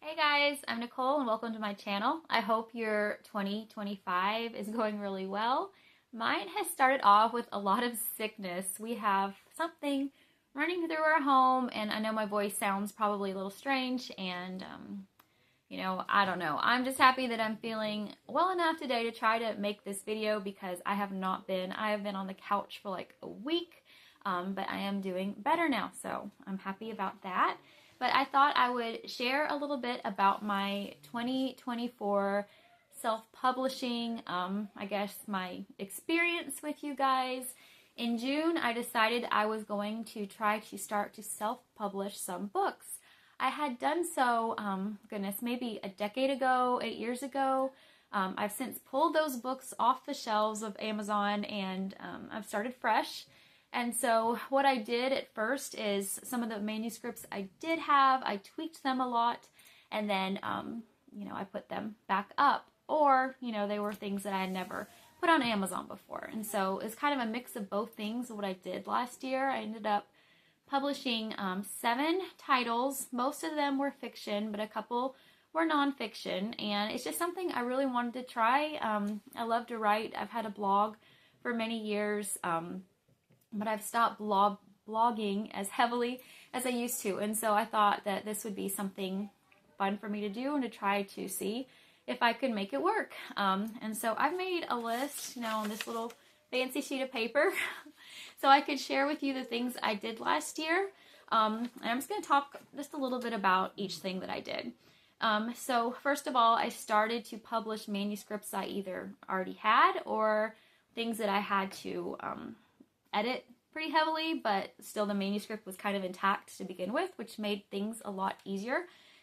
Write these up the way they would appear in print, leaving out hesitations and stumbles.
Hey guys, I'm Nicole and welcome to my channel. I hope your 2025 is going really well. Mine has started off with a lot of sickness. We have something running through our home, and I know my voice sounds probably a little strange, and I don't know. I'm just happy that I'm feeling well enough today to try to make this video because I have not been. I have been on the couch for like a week, but I am doing better now, so I'm happy about that. But I thought I would share a little bit about my 2024 self-publishing, I guess my experience with you guys. In June, I decided I was going to try to start to self-publish some books. I had done so, maybe a decade ago, 8 years ago. I've since pulled those books off the shelves of Amazon and I've started fresh. And so what I did at first is some of the manuscripts I did have, I tweaked them a lot, and then, I put them back up. Or, they were things that I had never put on Amazon before. And so it's kind of a mix of both things of what I did last year. I ended up publishing 7 titles. Most of them were fiction, but a couple were nonfiction. And it's just something I really wanted to try. I love to write. I've had a blog for many years. But I've stopped blogging as heavily as I used to. And so I thought that this would be something fun for me to do and to try to see if I could make it work. And so I've made a list, on this little fancy sheet of paper so I could share with you the things I did last year. And I'm just going to talk just a little bit about each thing that I did. So first of all, I started to publish manuscripts I either already had or things that I had to edit pretty heavily, but still the manuscript was kind of intact to begin with, which made things a lot easier.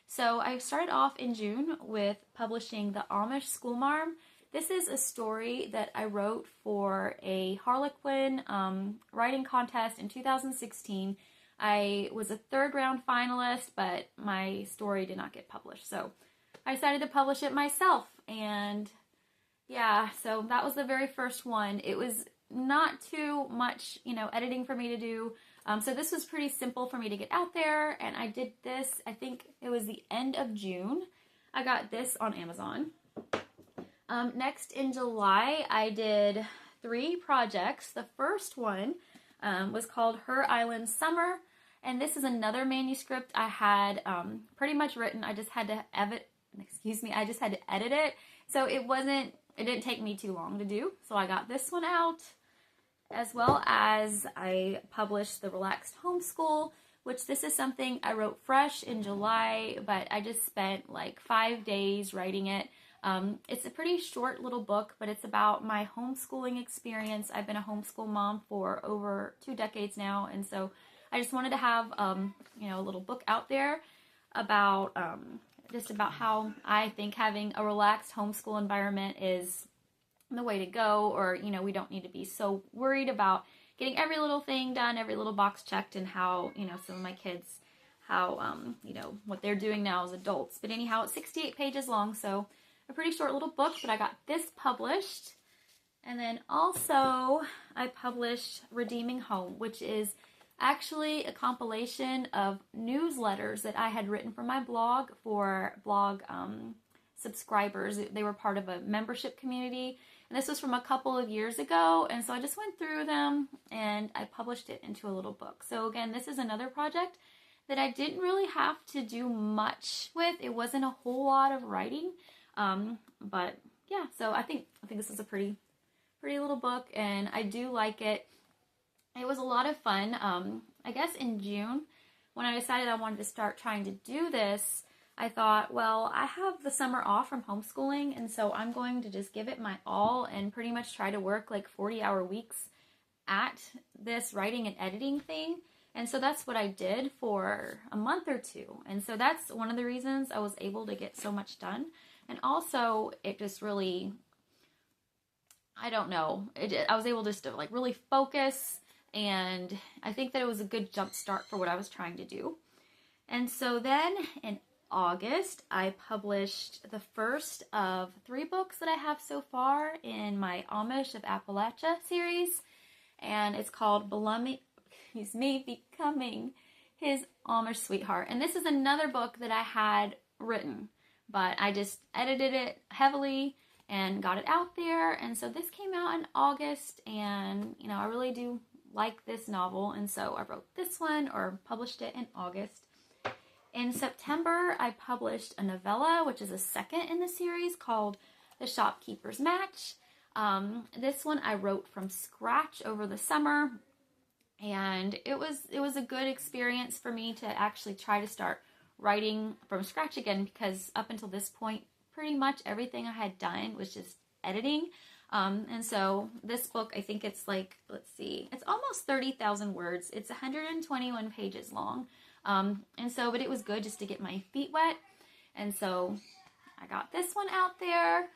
So I started off in June with publishing The Amish Schoolmarm. This is a story that I wrote for a Harlequin writing contest in 2016. I was a 3rd round finalist, but my story did not get published. So I decided to publish it myself. And yeah, so that was the very first one. It was not too much, editing for me to do. So this was pretty simple for me to get out there, and I did this, I think it was the end of June. I got this on Amazon. Next in July, I did 3 projects. The first one was called Her Island Summer, and this is another manuscript I had pretty much written. I just had to edit it. So it didn't take me too long to do. So I got this one out, as well as I published The Relaxed Homeschool, which this is something I wrote fresh in July, but I just spent like 5 days writing it. It's a pretty short little book, but it's about my homeschooling experience. I've been a homeschool mom for over 2 decades now, and so I just wanted to have, a little book out there about just about how I think having a relaxed homeschool environment is the way to go, or, we don't need to be so worried about getting every little thing done, every little box checked, and how, some of my kids, how, what they're doing now as adults. But anyhow, it's 68 pages long, so a pretty short little book, but I got this published. And then also I published Redeeming Home, which is actually a compilation of newsletters that I had written for my blog for blog subscribers. They were part of a membership community, and this was from a couple of years ago, and so I just went through them and I published it into a little book. So again, this is another project that I didn't really have to do much with. It wasn't a whole lot of writing, but yeah, so I think this is a pretty little book, and I do like it. It was a lot of fun. I guess in June, when I decided I wanted to start trying to do this, I thought, well, I have the summer off from homeschooling, and so I'm going to just give it my all and pretty much try to work like 40-hour weeks at this writing and editing thing. And so that's what I did for a month or 2. And so that's one of the reasons I was able to get so much done. And also, it just really, I don't know, I was able just to like really focus, and I think that it was a good jump start for what I was trying to do. And so then in August, I published the first of 3 books that I have so far in my Amish of Appalachia series, and it's called Becoming His Amish Sweetheart. And this is another book that I had written, but I just edited it heavily and got it out there. And so this came out in August, and I really do like this novel, and so I wrote this one, or published it in August. In September, I published a novella, which is a second in the series, called The Shopkeeper's Match. This one I wrote from scratch over the summer, and it was a good experience for me to actually try to start writing from scratch again, because up until this point, pretty much everything I had done was just editing. And so this book, I think it's like, let's see, it's almost 30,000 words. It's 121 pages long. But it was good just to get my feet wet. And so I got this one out there.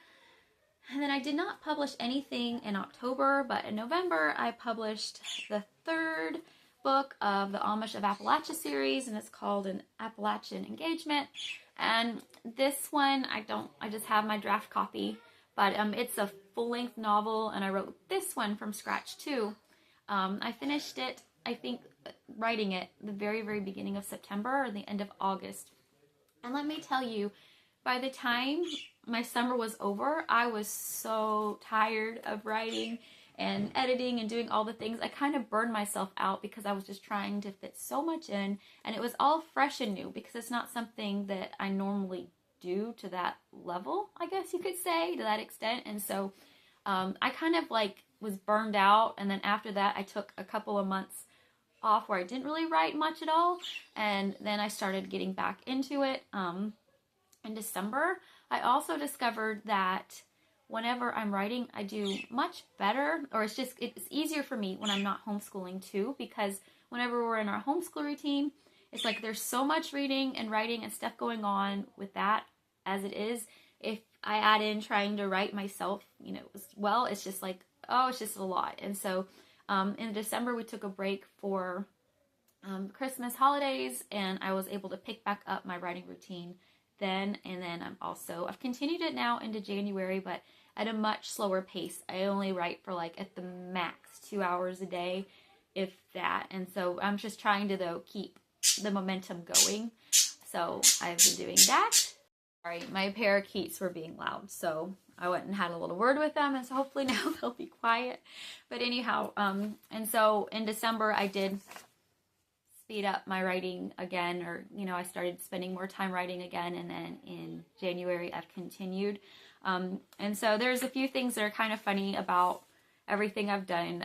And then I did not publish anything in October, but in November I published the third book of the Amish of Appalachia series, and it's called An Appalachian Engagement. And this one, I just have my draft copy, but it's a full-length novel, and I wrote this one from scratch too. I finished it, I think, writing it the very, very beginning of September or the end of August. And let me tell you, by the time my summer was over, I was so tired of writing and editing and doing all the things. I kind of burned myself out because I was just trying to fit so much in, and it was all fresh and new because it's not something that I normally do to that level, I guess you could say, to that extent. And so I kind of like was burned out, and then after that I took a couple of months off where I didn't really write much at all, and then I started getting back into it in December. I also discovered that whenever I'm writing, I do much better, or it's easier for me when I'm not homeschooling too, because whenever we're in our homeschool routine, it's like there's so much reading and writing and stuff going on with that as it is. If I add in trying to write myself, as well, it's just like, it's just a lot. And so in December, we took a break for Christmas holidays, and I was able to pick back up my writing routine then. And then I've continued it now into January, but at a much slower pace. I only write for like at the max 2 hours a day, if that. And so I'm just trying to, though, keep the momentum going. So I've been doing that. Sorry, my parakeets were being loud, so I went and had a little word with them, and so hopefully now they'll be quiet. But anyhow, and so in December I did speed up my writing again, or I started spending more time writing again, and then in January I've continued. And so there's a few things that are kind of funny about everything I've done.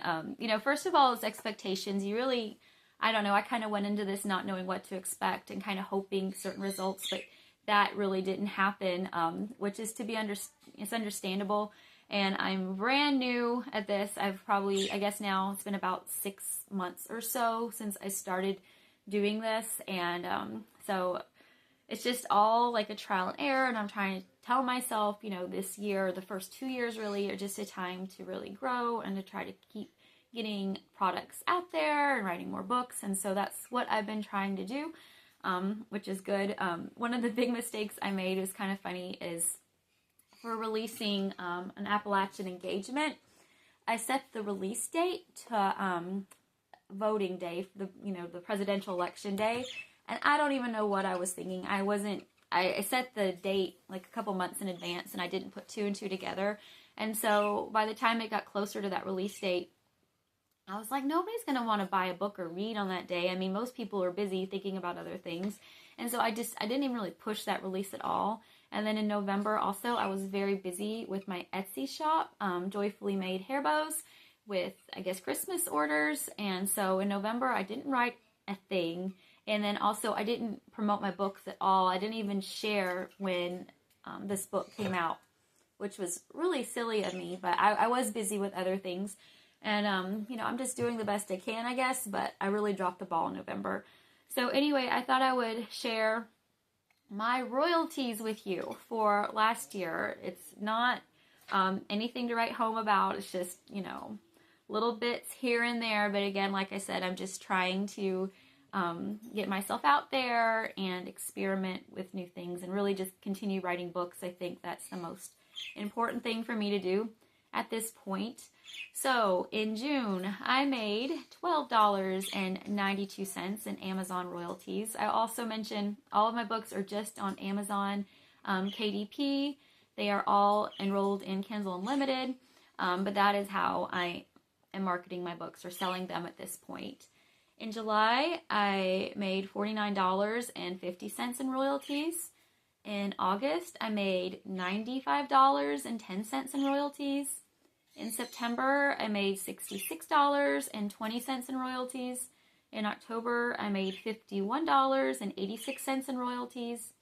First of all, is expectations. I don't know, I kind of went into this not knowing what to expect and kind of hoping certain results, but that really didn't happen, which is it's understandable. And I'm brand new at this. I guess now it's been about 6 months or so since I started doing this. And so it's just all like a trial and error. And I'm trying to tell myself, this year, the first 2 years really are just a time to really grow and to try to keep getting products out there and writing more books. And so that's what I've been trying to do, which is good. One of the big mistakes I made, was kind of funny, is for releasing an Appalachian Engagement, I set the release date to voting day, the presidential election day, and I don't even know what I was thinking. I set the date like a couple months in advance, and I didn't put two and two together. And so by the time it got closer to that release date, I was like, nobody's going to want to buy a book or read on that day. I mean, most people are busy thinking about other things. And so I didn't even really push that release at all. And then in November also, I was very busy with my Etsy shop, Joyfully Made Hair Bows, with, I guess, Christmas orders. And so in November, I didn't write a thing. And then also, I didn't promote my books at all. I didn't even share when this book came out, which was really silly of me. But I was busy with other things. And, I'm just doing the best I can, I guess, but I really dropped the ball in November. So anyway, I thought I would share my royalties with you for last year. It's not anything to write home about. It's just, little bits here and there. But again, like I said, I'm just trying to get myself out there and experiment with new things and really just continue writing books. I think that's the most important thing for me to do. at this point. So in June, I made $12.92 in Amazon royalties. I also mentioned all of my books are just on Amazon KDP. They are all enrolled in Kindle Unlimited, but that is how I am marketing my books or selling them at this point. In July, I made $49.50 in royalties. In August, I made $95.10 in royalties. In September, I made $66.20 in royalties. In October, I made $51.86 in royalties.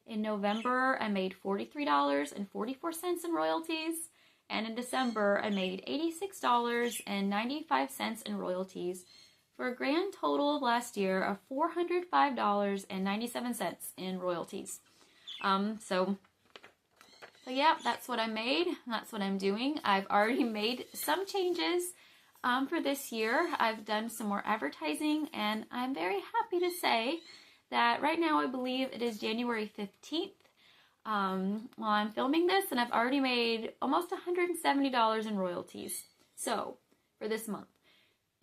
In November, I made $43.44 in royalties. And in December, I made $86.95 in royalties, for a grand total of last year of $405.97 in royalties. So yeah, that's what I made. That's what I'm doing. I've already made some changes for this year. I've done some more advertising, and I'm very happy to say that right now I believe it is January 15th while I'm filming this, and I've already made almost $170 in royalties. So for this month.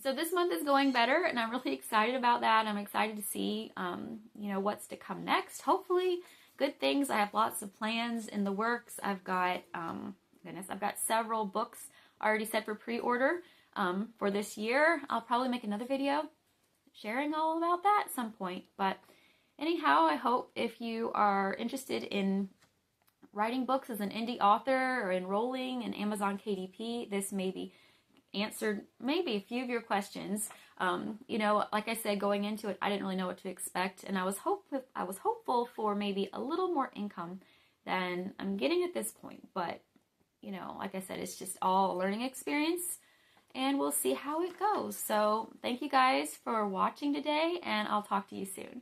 So this month is going better, and I'm really excited about that. I'm excited to see, what's to come next. Hopefully, good things. I have lots of plans in the works. I've got, I've got several books already set for pre-order for this year. I'll probably make another video sharing all about that at some point. But anyhow, I hope if you are interested in writing books as an indie author or enrolling in Amazon KDP, this may be answered maybe a few of your questions. Like I said, going into it, I didn't really know what to expect, and I was hopeful for maybe a little more income than I'm getting at this point. But like I said, it's just all a learning experience, and we'll see how it goes. So thank you guys for watching today, and I'll talk to you soon.